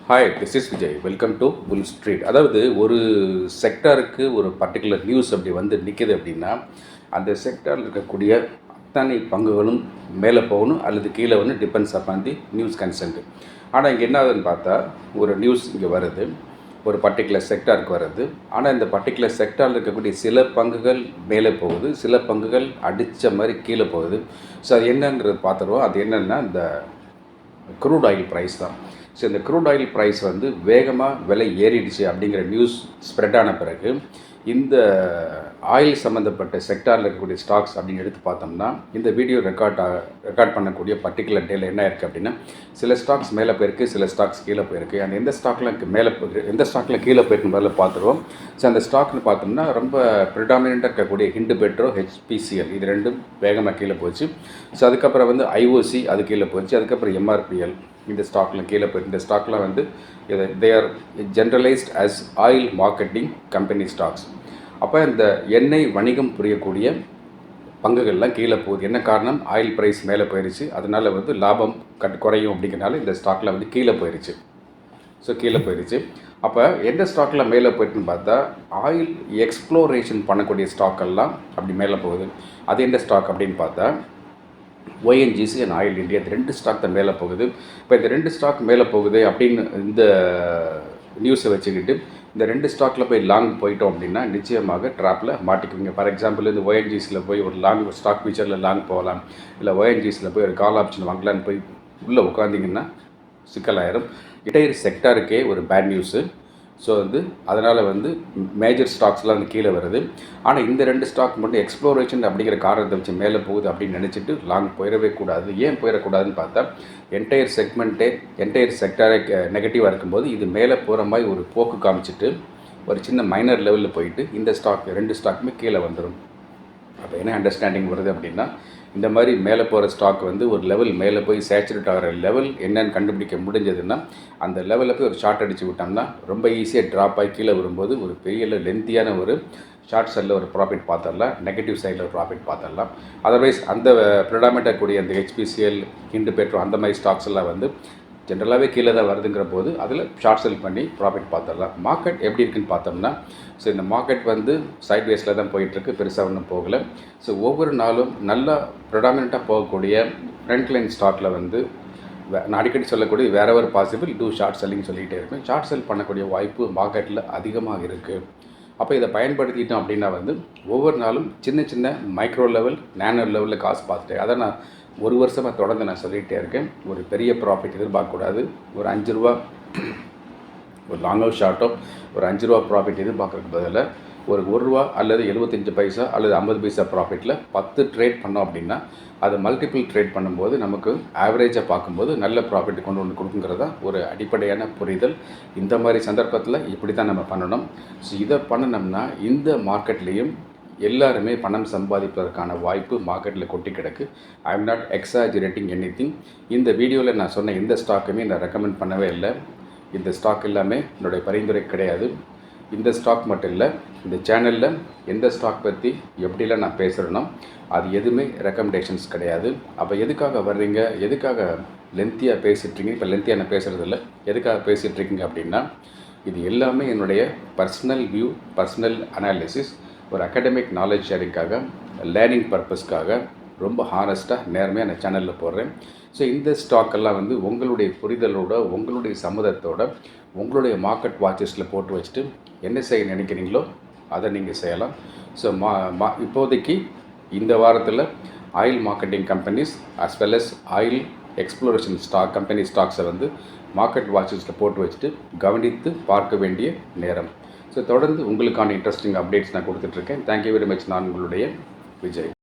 Hi, this is Vijay. Welcome to bull street. அதாவது ஒரு செக்டாருக்கு ஒரு பர்டிகுலர் நியூஸ் அப்படி வந்து நிற்கிது அப்படின்னா, அந்த செக்டாரில் இருக்கக்கூடிய அத்தனை பங்குகளும் மேலே போகணும் அல்லது கீழே வந்து டிபெண்ட்ஸ் அப்பான் தி நியூஸ் கன்சென்ட். ஆனால் இங்கே என்ன ஆகுதுன்னு பார்த்தா, ஒரு நியூஸ் இங்கே வருது, ஒரு பர்டிகுலர் செக்டாருக்கு வருது. ஆனால் இந்த பர்டிகுலர் செக்டாரில் இருக்கக்கூடிய சில பங்குகள் மேலே போகுது, சில பங்குகள் அடித்த மாதிரி கீழே போகுது. ஸோ அது என்னங்கிறது பார்த்துருவோம். அது என்னென்னா இந்த க்ரூட் ஆயில் ப்ரைஸ் தான். ஸோ இந்த க்ரூட் ஆயில் ப்ரைஸ் வந்து வேகமாக விலை ஏறிடுச்சு அப்படிங்கிற நியூஸ் ஸ்ப்ரெட் ஆன பிறகு இந்த ஆயில் சம்மந்தப்பட்ட செக்டாரில் இருக்கக்கூடிய ஸ்டாக்ஸ் அப்படின்னு எடுத்து பார்த்தோம்னா, இந்த வீடியோ ரெக்கார்ட் பண்ணக்கூடிய பர்டிகுலர் டேல என்ன இருக்குது அப்படின்னா, சில ஸ்டாக்ஸ் மேலே போயிருக்கு, சில ஸ்டாக்ஸ் கீழே போயிருக்கு. அந்த எந்த ஸ்டாக்கில் கீழே போயிருக்கு முதல்ல பார்த்துருவோம். ஸோ அந்த ஸ்டாக்னு பார்த்தோம்னா ரொம்ப ப்ரிடாமினண்ட்டாக இருக்கக்கூடிய ஹிண்டு பெட்ரோ, ஹெச்பிசிஎல் இது ரெண்டும் வேகமாக கீழே போச்சு. ஸோ அதுக்கப்புறம் வந்து ஐஓசி அது கீழே போச்சு. அதுக்கப்புறம் எம்ஆர்பிஎல் இந்த ஸ்டாக்கில் கீழே போயிருக்கு. இந்த ஸ்டாக்லாம் வந்து they are generalised as oil marketing company stocks. அப்போ இந்த எண்ணெய் வணிகம் புரியக்கூடிய பங்குகள்லாம் கீழே போகுது. என்ன காரணம்? ஆயில் ப்ரைஸ் மேலே போயிடுச்சு, அதனால் வந்து லாபம் குறையும் அப்படிங்கிறனால இந்த ஸ்டாக்கில் வந்து கீழே போயிடுச்சு. ஸோ கீழே போயிடுச்சு. அப்போ எந்த ஸ்டாக்கில் மேலே போயிட்டுன்னு பார்த்தா, ஆயில் எக்ஸ்ப்ளோரேஷன் பண்ணக்கூடிய ஸ்டாக்கெல்லாம் அப்படி மேலே போகுது. அது எந்த ஸ்டாக் அப்படின்னு பார்த்தா, ONGC அண்ட் ஆயில் இந்தியா இந்த ரெண்டு ஸ்டாக் தான் மேலே போகுது. இப்போ இந்த ரெண்டு ஸ்டாக் மேலே போகுது அப்படின்னு இந்த நியூஸை வச்சுக்கிட்டு இந்த ரெண்டு ஸ்டாக்கில் போய் லாங் போயிட்டோம் அப்படின்னா நிச்சயமாக ட்ராப்பில் மாட்டிக்குவீங்க. ஃபார் எக்ஸாம்பிள் இந்த ONGCயில் போய் ஒரு லாங் ஸ்டாக் ஃபியூச்சரில் லாங் போகலாம், இல்லை ONGCயில் போய் ஒரு கால் ஆப்ஷன் வாங்கலான்னு போய் உள்ளே உட்காந்திங்கன்னா சிக்கலாயிரும். என்டையர் செக்டாருக்கே ஒரு பேட் நியூஸு. ஸோ வந்து அதனால் வந்து மேஜர் ஸ்டாக்ஸ்லாம் வந்து கீழே வருது. ஆனால் இந்த ரெண்டு ஸ்டாக் மட்டும் எக்ஸ்ப்ளோரேஷன் அப்படிங்கிற காரணத்தை வச்சு மேலே போகுது அப்படின்னு நினச்சிட்டு லாங் போயிடவே கூடாது. ஏன் போயிடக்கூடாதுன்னு பார்த்தா, என்டையர் செக்டாரே நெகட்டிவாக இருக்கும்போது இது மேலே போகிற மாதிரி ஒரு போக்கு காமிச்சிட்டு ஒரு சின்ன மைனர் லெவலில் போயிட்டு இந்த ஸ்டாக் ரெண்டு ஸ்டாக்குமே கீழே வந்துடும். அப்போ என்ன அண்டர்ஸ்டாண்டிங் வருது அப்படின்னா, இந்த மாதிரி மேலே போகிற ஸ்டாக் வந்து ஒரு லெவல் மேலே போய் சேச்சுரேட் ஆகிற லெவல் என்னன்னு கண்டுபிடிக்க முடிஞ்சதுன்னா, அந்த லெவலில் போய் ஒரு ஷார்ட் அடித்து விட்டோம்னா ரொம்ப ஈஸியாக ட்ராப் ஆகி கீழே வரும்போது ஒரு பெரிய லென்த்தியான ஒரு ஷார்ட் செல்லில் ஒரு ப்ராஃபிட் பார்த்துடலாம், நெகட்டிவ் சைடில் ஒரு ப்ராஃபிட் பார்த்துடலாம். அதர்வைஸ் அந்த ப்ரிடாமினண்ட்டாக கூடிய அந்த HPCL, ஹிண்டு பெட்ரோ அந்த மாதிரி ஸ்டாக்ஸ் எல்லாம் வந்து ஜென்ரலாகவே கீழே தான் வருதுங்கிற போது அதில் ஷார்ட் செல் பண்ணி ப்ராஃபிட் பார்த்துடலாம். மார்க்கெட் எப்படி இருக்குன்னு பார்த்தோம்னா, ஸோ இந்த மார்க்கெட் வந்து சைட் வேஸில் தான் போயிட்டுருக்கு, பெருசாக ஒன்றும் போகலை. ஸோ ஒவ்வொரு நாளும் நல்லா ப்ரிடாமினண்ட்டாக போகக்கூடிய ஃப்ரண்ட் லைன் ஸ்டாக்கில் வந்து நான் அடிக்கடி சொல்லக்கூடிய wherever possible to short selling சொல்லிகிட்டே இருக்கேன். ஷார்ட் செல் பண்ணக்கூடிய வாய்ப்பு மார்க்கெட்டில் அதிகமாக இருக்குது. அப்போ இதை பயன்படுத்திட்டோம் அப்படின்னா வந்து ஒவ்வொரு நாளும் சின்ன சின்ன மைக்ரோ லெவல், நேனோ லெவலில் காசு பார்த்துட்டேன். அதை நான் ஒரு வருஷமாக தொடர்ந்து நான் சொல்லிகிட்டே இருக்கேன். ஒரு பெரிய ப்ராஃபிட் எதிர்பார்க்கக்கூடாது. ஒரு 5 ரூபா ஒரு லாங்கோ ஷார்ட்டோ ஒரு 5 ரூபா ப்ராஃபிட் எதிர்பார்க்குறதுக்கு பதிலாக ஒரு 1 ரூபா அல்லது 75 பைசா அல்லது 50 பைசா ப்ராஃபிட்டில் 10 ட்ரேட் பண்ணோம் அப்படின்னா அது மல்டிபிள் ட்ரேட் பண்ணும்போது நமக்கு ஆவரேஜாக பார்க்கும்போது நல்ல ப்ராஃபிட் கொண்டு வந்து கொடுக்குங்கிறதா ஒரு அடிப்படையான புரிதல். இந்த மாதிரி சந்தர்ப்பத்தில் இப்படி தான் நம்ம பண்ணணும். ஸோ இதை பண்ணினோம்னா இந்த மார்க்கெட்லேயும் எல்லாருமே பணம் சம்பாதிப்பதற்கான வாய்ப்பு மார்க்கெட்டில் கொட்டி கிடக்கு. I am not exaggerating anything. இந்த வீடியோவில் நான் சொன்ன எந்த ஸ்டாக்குமே நான் ரெக்கமெண்ட் பண்ணவே இல்லை. இந்த ஸ்டாக் எல்லாமே என்னுடைய பரிந்துரை கிடையாது. இந்த ஸ்டாக் மட்டும் இல்லை, இந்த சேனலில் எந்த ஸ்டாக் பற்றி எப்படிலாம் நான் பேசுகிறேனோ அது எதுவுமே ரெக்கமெண்டேஷன்ஸ் கிடையாது. அப்போ எதுக்காக வர்றீங்க, எதுக்காக லென்த்தியாக பேசிகிட்ருக்கீங்க? இப்போ லென்த்தியாக நான் பேசுகிறது இல்லை, எதுக்காக பேசிகிட்ருக்கீங்க அப்படின்னா, இது எல்லாமே என்னுடைய பர்சனல் வியூ, பர்சனல் அனாலிசிஸ், ஒரு அகாடமிக் நாலேஜ் ஷேரிங்காக, லேர்னிங் பர்பஸ்க்காக ரொம்ப ஹானஸ்ட்டாக நேர்மையாக நான் சேனலில் போடுறேன். ஸோ இந்த ஸ்டாக்கெல்லாம் வந்து உங்களுடைய புரிதலோட, உங்களுடைய சம்மதத்தோட, உங்களுடைய மார்க்கெட் வாட்சஸில் போட்டு வச்சுட்டு என்ன செய்ய நினைக்கிறீங்களோ அதை நீங்கள் செய்யலாம். ஸோ இப்போதைக்கு இந்த வாரத்தில் oil marketing companies as well as oil exploration company ஸ்டாக்ஸை வந்து மார்க்கெட் வாட்சஸில் போட்டு வச்சுட்டு கவனித்து பார்க்க வேண்டிய நேரம். ஸோ தொடர்ந்து உங்களுக்கான இன்ட்ரெஸ்டிங் அப்டேட்ஸ் நான் கொடுத்துட்ருக்கேன். Thank you very much. நான் உங்களுடைய விஜய்.